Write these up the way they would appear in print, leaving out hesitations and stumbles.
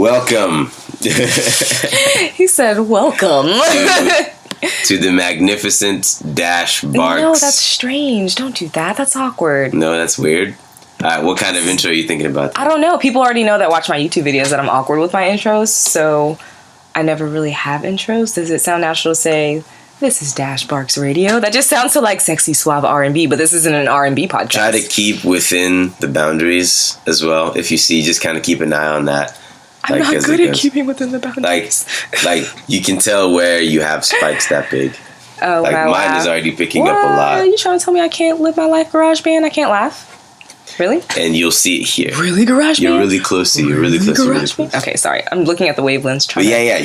Welcome. He said, welcome. to the magnificent Dash Barks. No, that's strange. Don't do that. That's awkward. No, that's weird. What kind of intro are you thinking about? I don't know. People already know that watch my YouTube videos that I'm awkward with my intros, so I never really have intros. Does it sound natural to say, this is Dash Barks Radio? That just sounds so like sexy, suave R&B, but this isn't an R&B podcast. Try to keep within the boundaries as well. If you see, just kind of keep an eye on that. I'm not good at keeping within the boundaries. Like you can tell where you have spikes that big. Oh, like wow. Mine is already picking up a lot. Are you trying to tell me I can't live my life GarageBand? I can't laugh? Really? And you'll see it here. Really, GarageBand? You're really close to. You're really close to. GarageBand? Okay, sorry. I'm looking at the wavelengths. Yeah.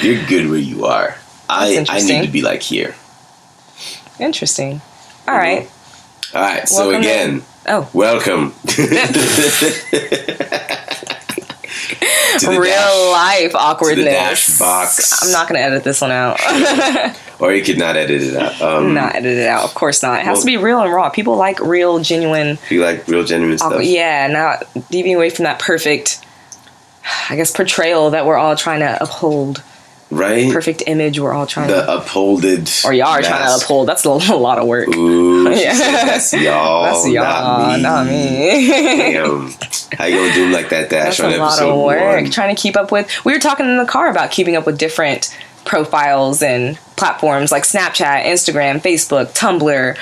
You're good where you are. I need to be like here. Interesting. All right. All right. So again, welcome. Real life awkwardness. To the Dash Box. I'm not going to edit this one out. Or you could not edit it out. Not edit it out. Of course not. It has to be real and raw. People like real, genuine. You like real, genuine stuff. Yeah, not deviating away from that perfect, I guess, portrayal that we're all trying to uphold. Right? Perfect image we're all trying to upholded. Or y'all are trying to uphold. That's a lot of work. Ooh, yeah. That's y'all. That's y'all, not me. Damn. How you gonna do them like that, Dash? That's a lot of work. 1. Trying to keep up with. We were talking in the car about keeping up with different profiles and platforms like Snapchat, Instagram, Facebook, Tumblr,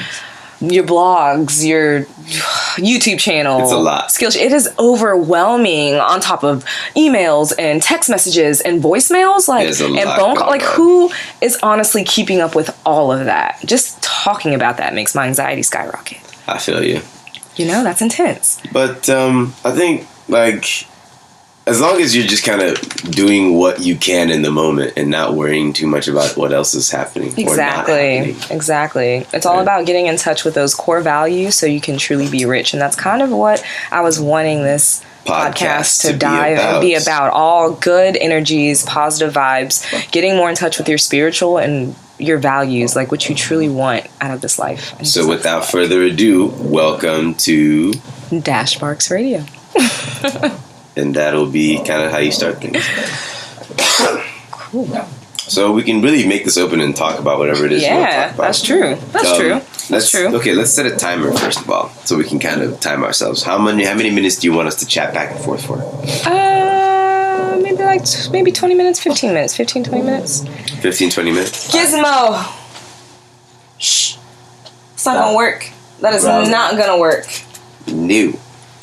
your blogs, your YouTube channel. It's a lot. Skillshare. It is overwhelming on top of emails and text messages and voicemails, and phone calls. Like, who is honestly keeping up with all of that? Just talking about that makes my anxiety skyrocket. I feel you. You know, that's intense. But I think, as long as you're just kind of doing what you can in the moment and not worrying too much about what else is happening. Exactly. It's all about getting in touch with those core values so you can truly be rich. And that's kind of what I was wanting this podcast to dive and be about. All good energies, positive vibes, getting more in touch with your spiritual and your values, like what you truly want out of this life. So without further ado, welcome to Dash Barks Radio. And that'll be kind of how you start things. Cool. So we can really make this open and talk about whatever it is you want to talk about. That's true. That's true. Okay, let's set a timer first of all, so we can kind of time ourselves. How many minutes do you want us to chat back and forth for? Maybe 20 minutes, 15 minutes, 15, 20 minutes. 15, 20 minutes? Gizmo! Shh. It's not gonna work. That is not gonna work. No.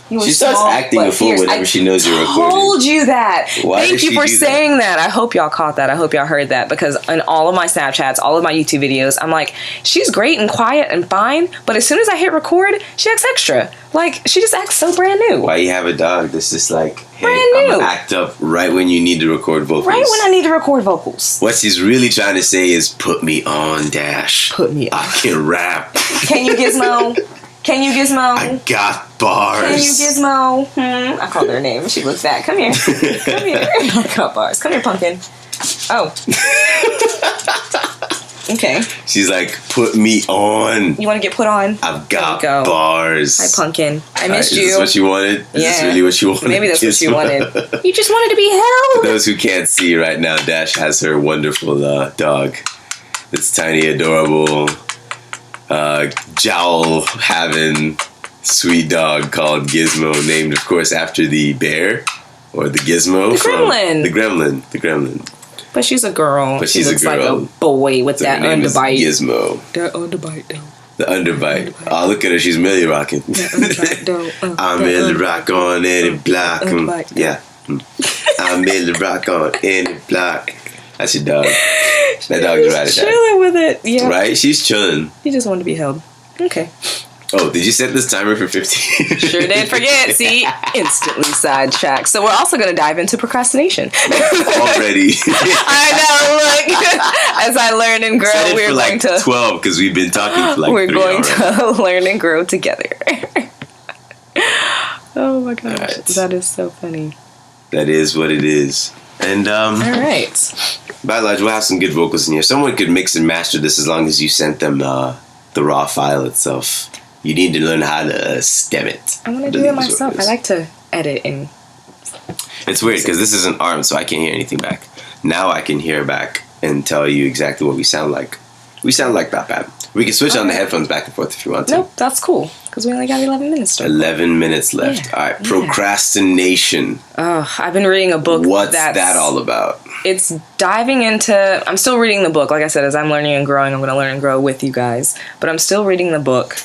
She starts acting a fool whenever she knows you're recording. I told you that. Thank you for saying that. I hope y'all caught that. I hope y'all heard that, because in all of my Snapchats, all of my YouTube videos, I'm like, she's great and quiet and fine, but as soon as I hit record, she acts extra. Like, she just acts so brand new. Why you have a dog that's just like, hey, brand new. I'm gonna act up right when you need to record vocals. Right when I need to record vocals. What she's really trying to say is, put me on, Dash. Put me on. I can rap. Can you, Gizmo? Can you, Gizmo? I got bars. Can you, Gizmo? I called her name. She looks back. Come here. Come here. I got bars. Come here, Pumpkin. Oh. Okay. She's like, put me on. You want to get put on? I've got bars. Hi, Pumpkin. I missed you. Is this what you wanted? Is this really what you wanted? Maybe that's what you wanted. You just wanted to be held. For those who can't see right now, Dash has her wonderful dog. This tiny, adorable, jowl-having, sweet dog called Gizmo, named, of course, after the bear, or the Gizmo. The gremlin. The gremlin. But she's a girl. But she's a girl. Like a boy with that underbite. Gizmo. That underbite, though. The underbite. Oh, look at her. She's Millie rocking. I'm Millie rock on any block. Yeah. I'm Millie rock on any block. That's your dog. That dog is right at that. Chilling with it. Yeah. Right? She's chilling. He just wanted to be held. Okay. Oh, did you set this timer for 15? Sure did forget. See? Instantly sidetracked. So we're also going to dive into procrastination. Already. I know, look. As I learn and grow, we're going to 12 because we've been talking for like 3 We're going to learn and grow together. Oh my gosh. Right. That is so funny. That is what it is. And all right. By and large, we'll have some good vocals in here. Someone could mix and master this as long as you sent them the raw file itself. You need to learn how to stem it. I want to do it myself. I like to edit and It's weird because this isn't armed, so I can't hear anything back. Now I can hear back and tell you exactly what we sound like. We sound like that bad. We can switch on the headphones back and forth if you want to. Nope, that's cool. Because we only got 11 minutes. 11 minutes left. Yeah. All right, procrastination. Oh, I've been reading a book. What's that all about? It's diving into... I'm still reading the book. Like I said, as I'm learning and growing, I'm going to learn and grow with you guys. But I'm still reading the book.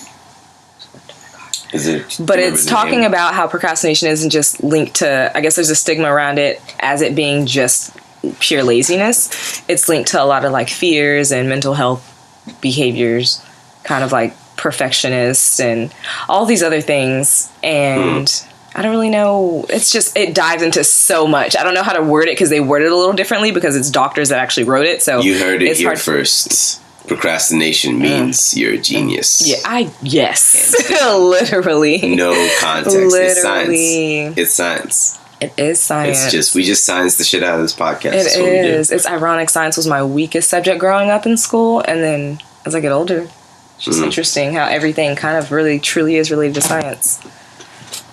But it's talking about how procrastination isn't just linked to... I guess there's a stigma around it as it being just pure laziness. It's linked to a lot of like fears and mental health behaviors, kind of like perfectionist and all these other things. And I don't really know. It's just, it dives into so much. I don't know how to word it because they word it a little differently because it's doctors that actually wrote it. So you heard it here first. Procrastination means you're a genius. Yeah, yes. Literally. No context. Literally. It's science. It is science. We just science the shit out of this podcast. It is. It's ironic. Science was my weakest subject growing up in school. And then as I get older, it's just interesting how everything kind of really truly is related to science.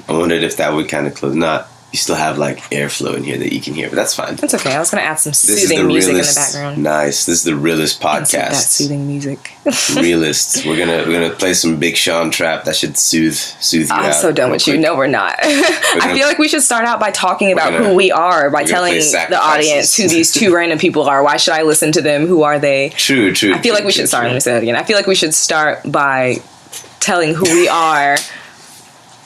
I wondered if that would kind of close. Not, you still have like airflow in here that you can hear, but that's fine. That's okay. I was going to add some soothing music in the background. Nice. This is the realest podcast. That soothing music. Realist. We're gonna play some Big Sean trap that should soothe you out. I'm so done with you. No, we're not. I feel like we should start out by talking about who we are, by telling the audience who these two random people are. Why should I listen to them? Who are they? True. I feel like we should start. Let me say that again. I feel like we should start by telling who we are.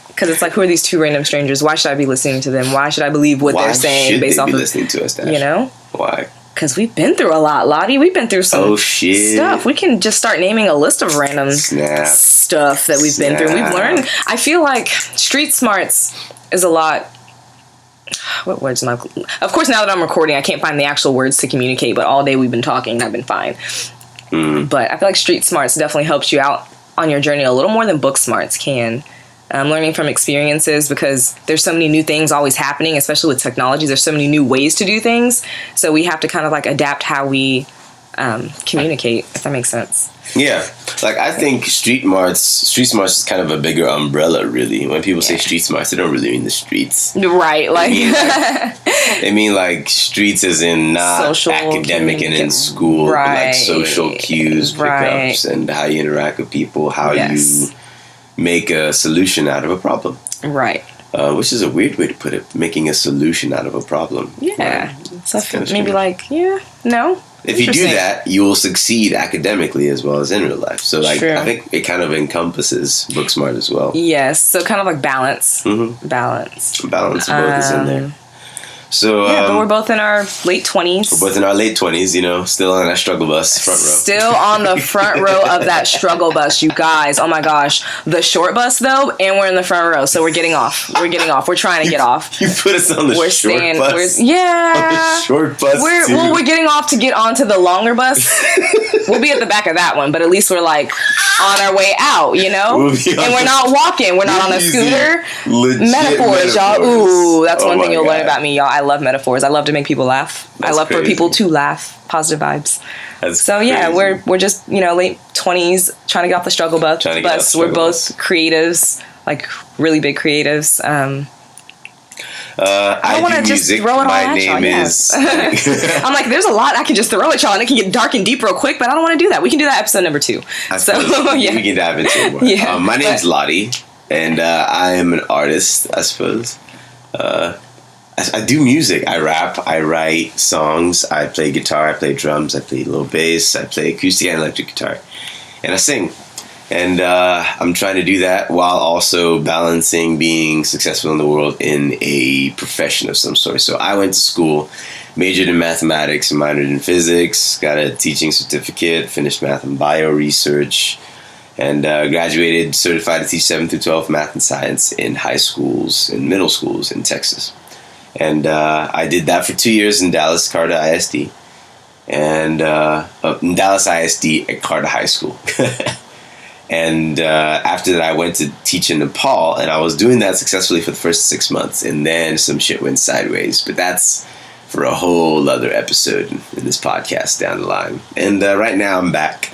Because it's like, who are these two random strangers? Why should I be listening to them? Why should I believe what they're saying based off of listening to us? Dash? You know? Why? Because we've been through a lot, LADI. We've been through some stuff. We can just start naming a list of random stuff that we've been through. We've learned. I feel like street smarts is a lot. What words am I? Of course, now that I'm recording, I can't find the actual words to communicate. But all day we've been talking, and I've been fine. But I feel like street smarts definitely helps you out on your journey a little more than book smarts can. Learning from experiences, because there's so many new things always happening, especially with technology. There's so many new ways to do things. So we have to kind of like adapt how we communicate, if that makes sense. Yeah. Like, I think street smarts is kind of a bigger umbrella, really. When people say street smarts, they don't really mean the streets. Right. Like, they mean like streets as in not social, academic and in school, but like social cues, pickups, and how you interact with people, how you make a solution out of a problem. Right. Which is a weird way to put it, making a solution out of a problem. Yeah. So maybe like, no. If you do that, you will succeed academically as well as in real life. So like, I think it kind of encompasses book smart as well. Yes. So kind of like balance. Balance of both is in there. So but we're both in our late 20s. We're both in our late 20s, you know, still on that struggle bus, front row. Still on the front row of that struggle bus, you guys. Oh my gosh. The short bus, though, and we're in the front row, so we're getting off. We're trying to get off. You put us on the short bus? On the short bus, we're getting off to get onto the longer bus. We'll be at the back of that one, but at least we're like on our way out, you know? And we're not walking. We're not on a scooter. Metaphors, y'all. Ooh, that's one thing you'll learn about me, y'all. I love metaphors. I love to make people laugh. I love for people to laugh. Positive vibes. So yeah, we're just, you know, late 20s trying to get off the struggle bus. We're both creatives, like really big creatives. I want to just throw it all at y'all. Yes. I'm like, there's a lot I can just throw at y'all, and it can get dark and deep real quick. But I don't want to do that. We can do that episode number 2. Yeah, we can dive into it more. Yeah, my name's LADI, and I am an artist, I suppose. I do music. I rap. I write songs. I play guitar. I play drums. I play a little bass. I play acoustic and electric guitar, and I sing. And I'm trying to do that while also balancing being successful in the world in a profession of some sort. So I went to school, majored in mathematics and minored in physics, got a teaching certificate, finished math and bio research, and graduated certified to teach 7th through 12th math and science in high schools and middle schools in Texas. And I did that for 2 years in Dallas, Carter ISD. And in Dallas ISD at Carter High School. And after that, I went to teach in Nepal, and I was doing that successfully for the first 6 months, and then some shit went sideways. But that's for a whole other episode in this podcast down the line. And right now I'm back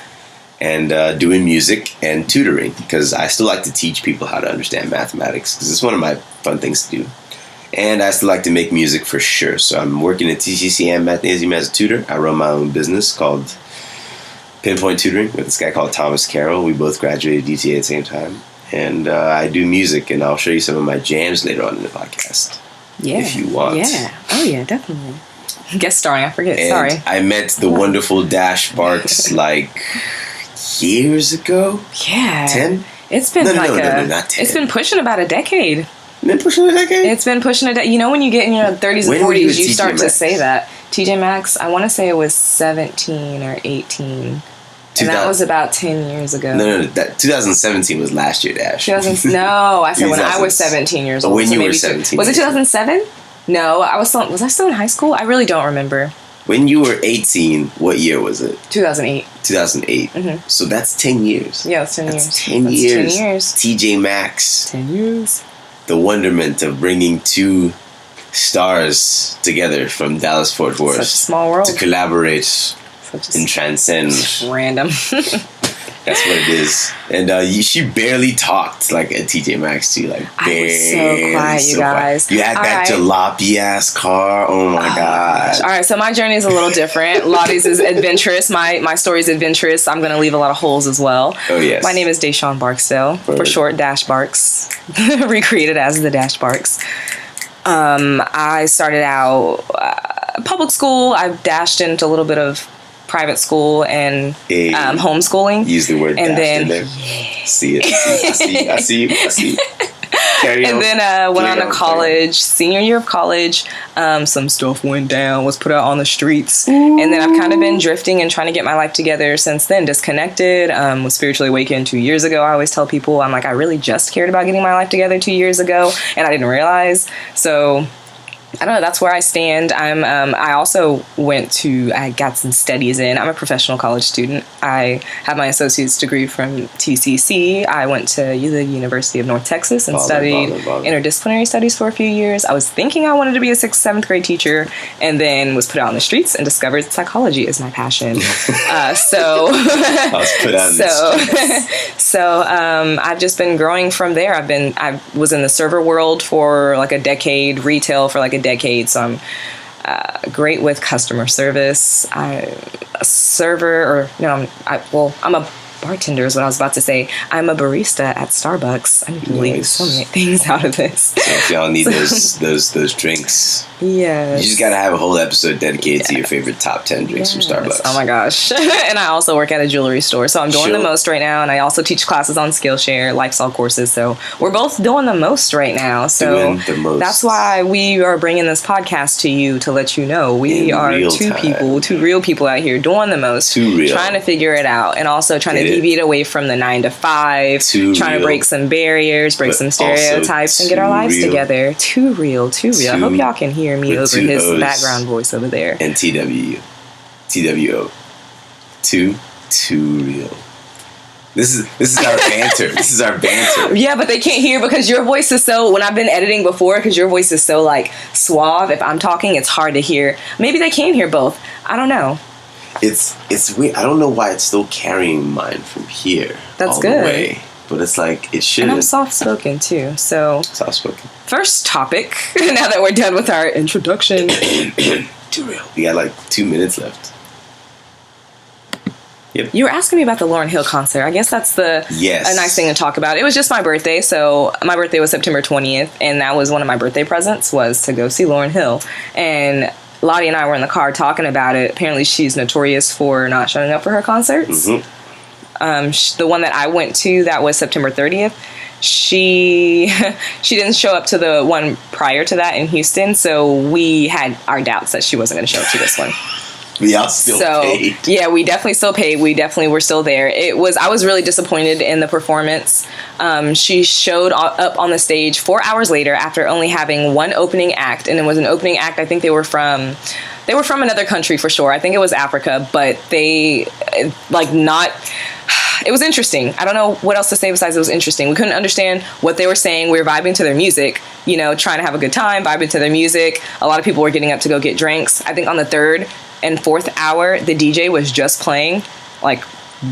and doing music and tutoring, because I still like to teach people how to understand mathematics, because it's one of my fun things to do. And I still like to make music for sure. So I'm working at TCC and Mathnasium as a tutor. I run my own business called Pinpoint Tutoring with this guy called Thomas Carroll. We both graduated DTA at the same time. And I do music, and I'll show you some of my jams later on in the podcast. Yeah. If you want. Yeah. Oh, yeah, definitely. Guest starring, I forget. And sorry. I met the wonderful Dash Barks like years ago. Yeah. 10? It's been not 10. It's been pushing about a decade. Been pushing a decade? It's been pushing a decade. You know, when you get in your 30s and 40s, you start to say that. TJ Maxx, I want to say it was 17 or 18. And that was about 10 years ago. No. 2017 was last year, Dash. No, I said when I was 17 years old. When you were 17. Was it 2007? No, was I still in high school? I really don't remember. When you were 18, what year was it? 2008. 2008. Mm-hmm. So that's 10 years. Yeah, that's 10 years. That's 10 years. 10 years. TJ Maxx. 10 years. The wonderment of bringing two stars together from Dallas Fort Worth. Such a small world. To collaborate and transcend. Random. That's what it is. And she barely talked like at TJ Maxx too. Like barely. I was so quiet, you guys. You had that jalopy ass car. Oh my gosh. All right, so my journey is a little different. Lottie's is adventurous. My story is adventurous. I'm going to leave a lot of holes as well. Oh yes. My name is Deshawn Barksdale, for short, Dash Barks, recreated as the Dash Barks. I started out public school. I've dashed into a little bit of private school and homeschooling. Use the word and then, in there. Yeah. See it. I see you. Carry and on. then went on to college, senior year of college. Some stuff went down, was put out on the streets. Ooh. And then I've kind of been drifting and trying to get my life together since then. Disconnected, was spiritually awakened 2 years ago. I always tell people, I'm like, I really just cared about getting my life together 2 years ago, and I didn't realize. So I don't know, that's where I stand. I also I got some studies in. I'm a professional college student. I have my associate's degree from TCC. I went to the University of North Texas and studied interdisciplinary studies for a few years. I was thinking I wanted to be a 6th, 7th grade teacher, and then was put out on the streets and discovered psychology is my passion. So I've just been growing from there. I was in the server world for like a decade, retail for like a decade, so I'm great with customer service. I'm a server, I'm a bartender is what I was about to say. I'm a barista at Starbucks. I need to leave so many things out of this. So if y'all need those drinks, yes, you just gotta have a whole episode dedicated to your favorite top 10 drinks from Starbucks. Oh my gosh. And I also work at a jewelry store, so I'm doing the most right now, and I also teach classes on Skillshare, lifestyle courses, so we're both doing the most right now. So that's why we are bringing this podcast to you, to let you know we are two real people out here doing the most, trying to figure it out, and also trying to deviate away from the 9 to 5, trying to break some barriers, break some stereotypes, and get our lives together. Too real. I hope y'all can hear me over his background voice over there. And TWO. Too real. This is our banter. Yeah, but they can't hear because your voice is so, when I've been editing before, because your voice is so like suave, if I'm talking, it's hard to hear. Maybe they can hear both. I don't know. It's weird. I don't know why it's still carrying mine from here. That's good. The way. But it's like, it should. And I'm soft-spoken too, so. Soft-spoken. First topic, now that we're done with our introduction. Too real. We got like 2 minutes left. Yep. You were asking me about the Lauryn Hill concert. I guess that's a nice thing to talk about. It was just my birthday, so my birthday was September 20th, and that was one of my birthday presents, was to go see Lauryn Hill. And Lottie and I were in the car talking about it. Apparently she's notorious for not showing up for her concerts. Mm-hmm. The one that I went to, that was September 30th, she didn't show up to the one prior to that in Houston, so we had our doubts that she wasn't going to show up to this one. Y'all still paid. Yeah, we definitely still paid. We definitely were still there. I was really disappointed in the performance. She showed up on the stage 4 hours later after only having one opening act, and it was an opening act. I think they were from another country for sure. I think it was Africa, but it was interesting. I don't know what else to say besides it was interesting. We couldn't understand what they were saying. We were vibing to their music, trying to have a good time, vibing to their music. A lot of people were getting up to go get drinks. I think on the 3rd and 4th hour, the DJ was just playing, like,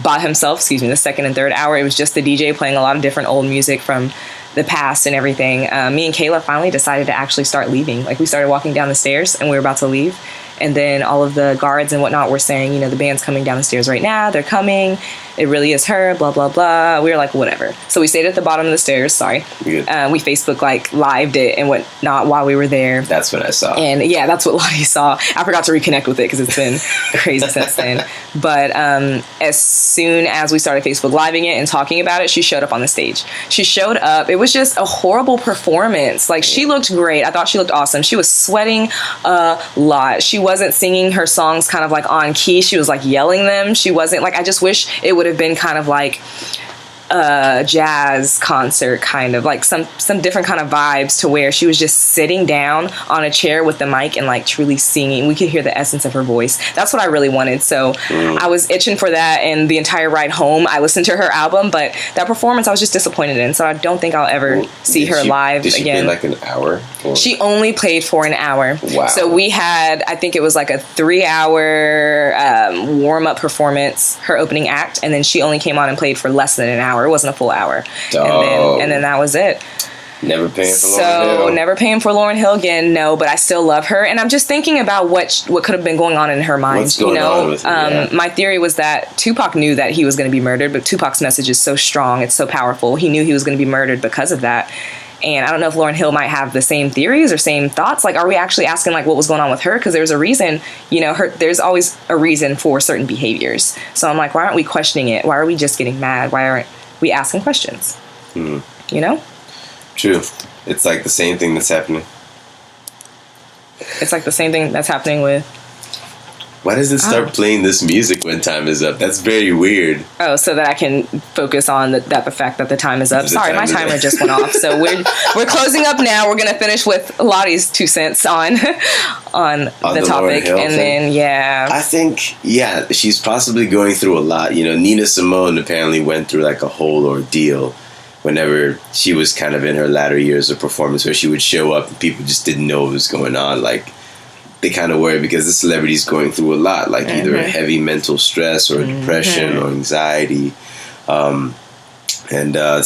by himself. The 2nd and 3rd hour, it was just the DJ playing a lot of different old music from the past and everything, me and Kayla finally decided to actually start leaving. Like, we started walking down the stairs and we were about to leave. And then all of the guards and whatnot were saying, the band's coming down the stairs right now. They're coming. It really is her, blah, blah, blah. We were like, whatever. So we stayed at the bottom of the stairs. Sorry. We Facebook, lived it and whatnot while we were there. That's what I saw. And yeah, that's what Lottie saw. I forgot to reconnect with it because it's been crazy since then. But as soon as we started Facebook Living it and talking about it, she showed up on the stage. She showed up. It was just a horrible performance. Like, she looked great. I thought she looked awesome. She was sweating a lot. She wasn't singing her songs kind of on key. She was yelling them. She wasn't I just wish it would have been kind of a jazz concert, kind of some different kind of vibes, to where she was just sitting down on a chair with the mic and truly singing. We could hear the essence of her voice. That's what I really wanted. So I was itching for that, and the entire ride home I listened to her album, but that performance I was just disappointed in. So I don't think I'll ever see her live did she again. Play an hour? Or? She only played for an hour. Wow. So we had, I think it was a 3-hour warm-up performance, her opening act, and then she only came on and played for less than an hour. It wasn't a full hour. And then that was it. Never paying for Lauryn Hill. Never paying for Lauryn Hill again, no, but I still love her. And I'm just thinking about what could have been going on in her mind. What's going on with her, my theory was that Tupac knew that he was going to be murdered, but Tupac's message is so strong, it's so powerful. He knew he was going to be murdered because of that. And I don't know if Lauryn Hill might have the same theories or same thoughts. Are we actually asking what was going on with her? Because there's a reason, there's always a reason for certain behaviors. So I'm why aren't we questioning it? Why are we just getting mad? Why aren't we asking questions? Mm. True. It's the same thing that's happening. It's the same thing that's happening with... Why does it start playing this music when time is up? That's very weird. Oh, so that I can focus on the fact that the time is up. Sorry, my timer just went off. So we're closing up now. We're gonna finish with Lottie's 2 cents on the topic, and then I think she's possibly going through a lot. Nina Simone apparently went through a whole ordeal whenever she was kind of in her latter years of performance, where she would show up and people just didn't know what was going on. They kind of worry because the celebrity's going through a lot, either a heavy mental stress or depression or anxiety. And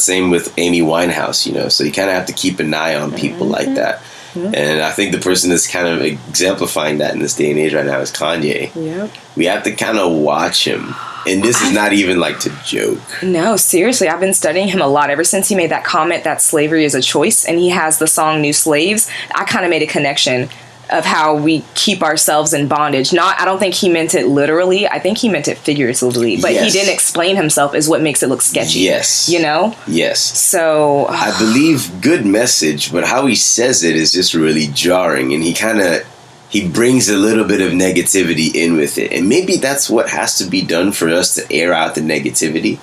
same with Amy Winehouse, so you kind of have to keep an eye on people like that. And I think the person that's kind of exemplifying that in this day and age right now is Kanye. Yep. We have to kind of watch him. And this is not even to joke. No, seriously. I've been studying him a lot ever since he made that comment that slavery is a choice. And he has the song New Slaves. I kind of made a connection of how we keep ourselves in bondage. I don't think he meant it literally. I think he meant it figuratively. But he didn't explain himself is what makes it look sketchy. Yes. Yes. So... I believe good message, but how he says it is just really jarring. And he brings a little bit of negativity in with it. And maybe that's what has to be done for us to air out the negativity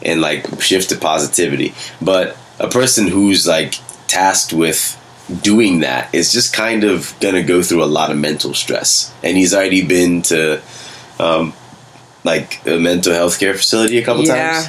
and shift to positivity. But a person who's tasked with doing that is just kind of gonna go through a lot of mental stress, and he's already been to a mental health care facility a couple times.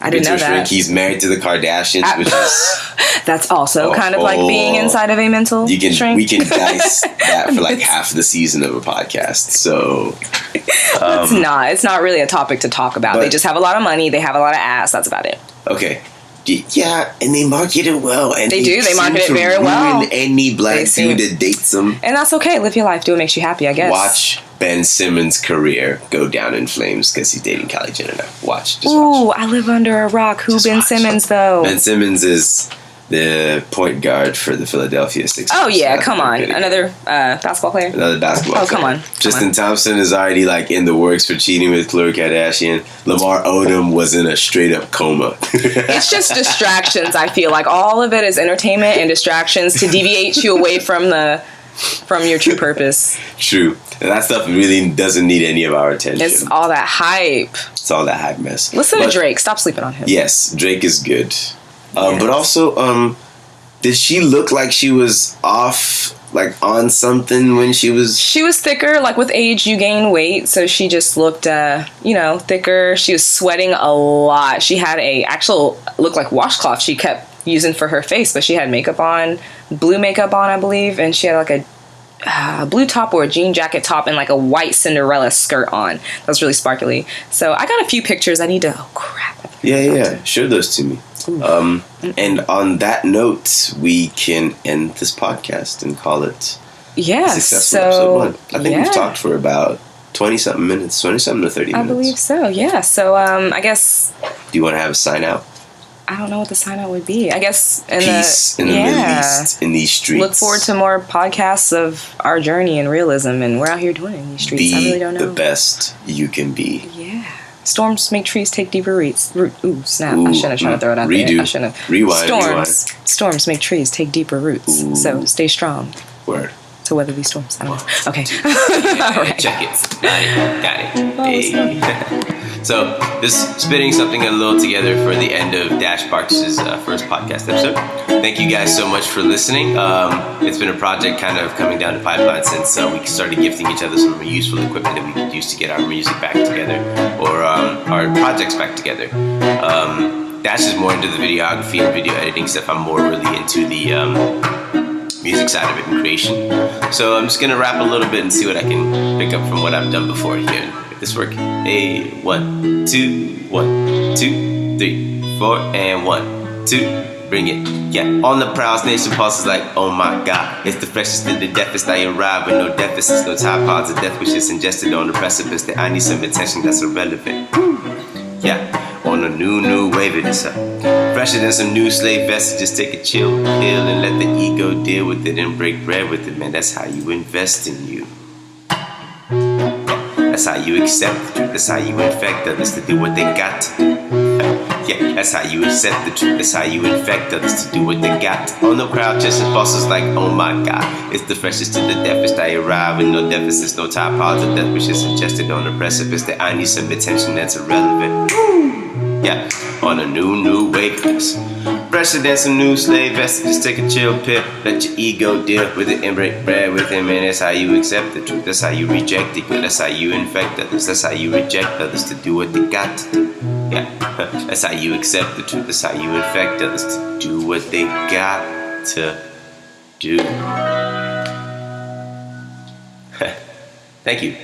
I didn't know that. He's married to the Kardashians, which is that's also kind of being inside of a mental shrink. We can dice that for half the season of a podcast. So it's not really a topic to talk about. They just have a lot of money, they have a lot of ass, that's about it. Okay. Yeah, and they market it well. And they do. They market it very well. Any black dude that dates them. And that's okay. Live your life. Do what makes you happy, I guess. Watch Ben Simmons' career go down in flames because he's dating Kylie Jenner now. Watch. Watch. I live under a rock. Who Ben Simmons, though? Ben Simmons is the point guard for the Philadelphia Sixers. Oh, yeah. Come on. Another basketball player? Another basketball player. Come on. Tristan Thompson is already in the works for cheating with Khloe Kardashian. Lamar Odom was in a straight up coma. It's just distractions, I feel like. All of it is entertainment and distractions to deviate you away from your true purpose. True. And that stuff really doesn't need any of our attention. It's all that hype. It's all that hype mess. Listen to Drake. Stop sleeping on him. Yes, Drake is good. But also, did she look like she was off, on something when she was... She was thicker. With age, you gain weight. So she just looked, thicker. She was sweating a lot. She had looked like washcloth she kept using for her face. But she had makeup on, blue makeup on, I believe. And she had, a blue top or a jean jacket top and, a white Cinderella skirt on. That was really sparkly. So I got a few pictures. I need to... Oh, crap. Yeah. Show those to me. And on that note, we can end this podcast and call it successful episode 1. I think we've talked for about 20-something minutes, 20-something to 30 minutes. I believe so, yeah. So I guess... Do you want to have a sign out? I don't know what the sign out would be. I guess peace in the Middle East, in these streets. Look forward to more podcasts of our journey and realism, and we're out here doing it in these streets. I really don't know. Be the best you can be. Yeah. Storms make trees take deeper roots. Ooh, snap. I shouldn't have tried to throw it out there. I shouldn't have. Rewind. Storms make trees take deeper roots. Ooh. So stay strong. Word. To weather these storms. I don't know. Okay. Right. Check it. Got it. Hey. So, just spitting something a little together for the end of Dash Sparks' first podcast episode. Thank you guys so much for listening. It's been a project kind of coming down the pipeline since we started gifting each other some useful equipment that we could use to get our music back together, or our projects back together. Dash is more into the videography and video editing stuff. I'm more really into the music side of it and creation. So I'm just going to rap a little bit and see what I can pick up from what I've done before here. This work. Hey, 1, 2, 1, 2, 3, 4, and 1, 2. Bring it. Yeah. On the prowl, nation pulses like, oh my god. It's the freshest in the deafest. I arrive with no deficits, no Tide Pods of death wishes ingested on the precipice. That I need some attention that's irrelevant. Yeah. On a new wave of this up. Fresher than some new slave vestiges. Take a chill pill and let the ego deal with it and break bread with it, man. That's how you invest in you. That's how you accept the truth. That's how you infect others to do what they got to do. Yeah, that's how you accept the truth. That's how you infect others to do what they got to. On the crowd, just as bosses like, oh my god. It's the freshest to the deafest. I arrive with no deficits, no Tide Pods of death wishes ingested on the precipice. That I need some attention that's irrelevant. Yeah, on a new wave of this. Fresher than some new slave vestiges. Take a chill pill, let your ego deal with it and break bread with him. And that's how you accept the truth. That's how you reject it. That's how you infect others. That's how you reject others to do what they got to do. Yeah, that's how you accept the truth. That's how you infect others to do what they got to do. Thank you.